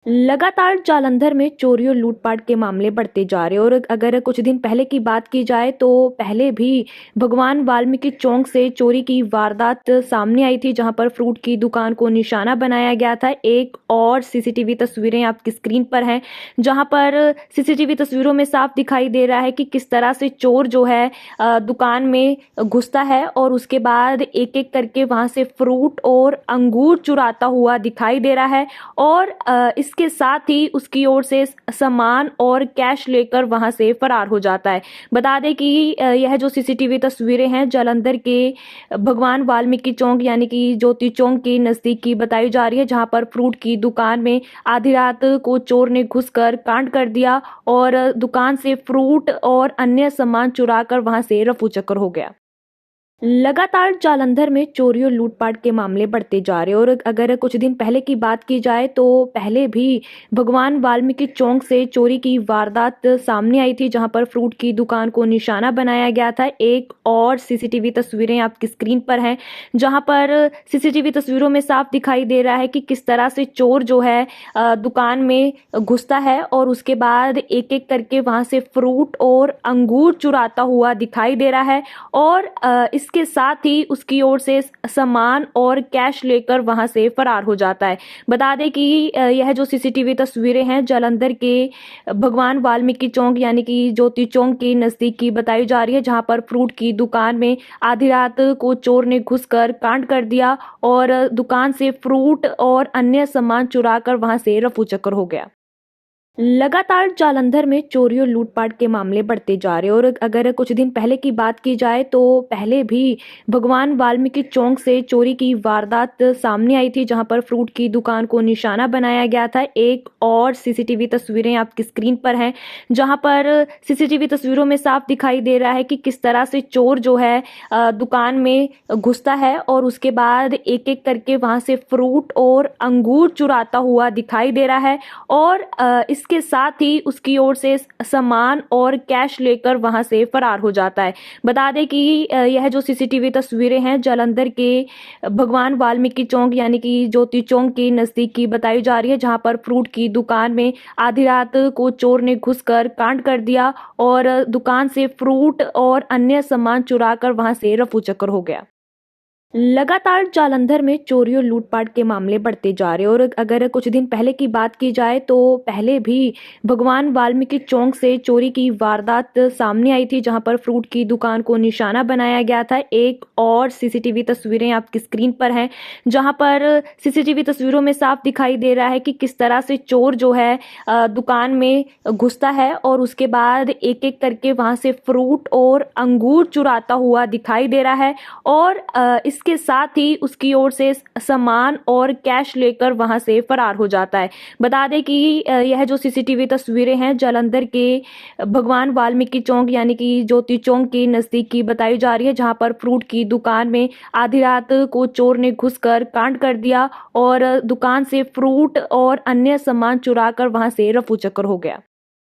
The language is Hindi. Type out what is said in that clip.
लगातार जालंधर में चोरी और लूटपाट के मामले बढ़ते जा रहे हैं। और अगर कुछ दिन पहले की बात की जाए तो पहले भी भगवान वाल्मीकि चौक से चोरी की वारदात सामने आई थी, जहां पर फ्रूट की दुकान को निशाना बनाया गया था। एक और सीसीटीवी तस्वीरें आपकी स्क्रीन पर हैं, जहां पर सीसीटीवी तस्वीरों में साफ दिखाई दे रहा है कि किस तरह से चोर जो है दुकान में घुसता है और उसके बाद एक एक करके वहां से फ्रूट और अंगूर चुराता हुआ दिखाई दे रहा है। और इसके साथ ही उसकी ओर से सामान और कैश लेकर वहां से फरार हो जाता है। बता दें कि यह जो सीसीटीवी तस्वीरें हैं जालंधर के भगवान वाल्मीकि चौक यानी कि ज्योति चौक के नजदीक की बताई जा रही है, जहां पर फ्रूट की दुकान में आधी रात को चोर ने घुसकर कांड कर दिया और दुकान से फ्रूट और अन्य सामान चुराकर वहां से रफू चक्कर हो गया। लगातार जालंधर में चोरी और लूटपाट के मामले बढ़ते जा रहे हैं। और अगर कुछ दिन पहले की बात की जाए तो पहले भी भगवान वाल्मीकि चौक से चोरी की वारदात सामने आई थी, जहां पर फ्रूट की दुकान को निशाना बनाया गया था। एक और सीसीटीवी तस्वीरें आपकी स्क्रीन पर हैं, जहां पर सीसीटीवी तस्वीरों में साफ दिखाई दे रहा है कि किस तरह से चोर जो है दुकान में घुसता है और उसके बाद एक एक करके वहां से फ्रूट और अंगूर चुराता हुआ दिखाई दे रहा है। और इसके साथ ही उसकी ओर से सामान और कैश लेकर वहां से फरार हो जाता है। बता दें कि यह जो सीसीटीवी तस्वीरें हैं जालंधर के भगवान वाल्मीकि चौक यानी कि ज्योति चौक के नजदीक की बताई जा रही है, जहां पर फ्रूट की दुकान में आधी रात को चोर ने घुसकर कांड कर दिया और दुकान से फ्रूट और अन्य सामान चुराकर वहां से रफू चक्कर हो गया। लगातार जालंधर में चोरी और लूटपाट के मामले बढ़ते जा रहे हैं। और अगर कुछ दिन पहले की बात की जाए तो पहले भी भगवान वाल्मीकि चौक से चोरी की वारदात सामने आई थी, जहां पर फ्रूट की दुकान को निशाना बनाया गया था। एक और सीसीटीवी तस्वीरें आपकी स्क्रीन पर हैं, जहां पर सीसीटीवी तस्वीरों में साफ दिखाई दे रहा है कि किस तरह से चोर जो है दुकान में घुसता है और उसके बाद एक एक करके वहां से फ्रूट और अंगूर चुराता हुआ दिखाई दे रहा है। और इसके साथ ही उसकी ओर से सामान और कैश लेकर वहां से फरार हो जाता है। बता दें कि यह जो सीसीटीवी तस्वीरें हैं जालंधर के भगवान वाल्मीकि चौक यानी कि ज्योति चौक के नजदीक की बताई जा रही है, जहां पर फ्रूट की दुकान में आधी रात को चोर ने घुसकर कांड कर दिया और दुकान से फ्रूट और अन्य सामान चुराकर वहां से रफू चक्कर हो गया। लगातार जालंधर में चोरी और लूटपाट के मामले बढ़ते जा रहे हैं। और अगर कुछ दिन पहले की बात की जाए तो पहले भी भगवान वाल्मीकि चौक से चोरी की वारदात सामने आई थी, जहां पर फ्रूट की दुकान को निशाना बनाया गया था। एक और सीसीटीवी तस्वीरें आपकी स्क्रीन पर हैं, जहां पर सीसीटीवी तस्वीरों में साफ दिखाई दे रहा है कि किस तरह से चोर जो है दुकान में घुसता है और उसके बाद एक एक करके वहां से फ्रूट और अंगूर चुराता हुआ दिखाई दे रहा है। और इसके साथ ही उसकी ओर से सामान और कैश लेकर वहां से फरार हो जाता है। बता दें कि यह जो सीसीटीवी तस्वीरें हैं जालंधर के भगवान वाल्मीकि चौक यानी कि ज्योति चौक के नजदीक की बताई जा रही है, जहां पर फ्रूट की दुकान में आधी रात को चोर ने घुसकर कांड कर दिया और दुकान से फ्रूट और अन्य सामान चुराकर वहां से रफू चक्कर हो गया।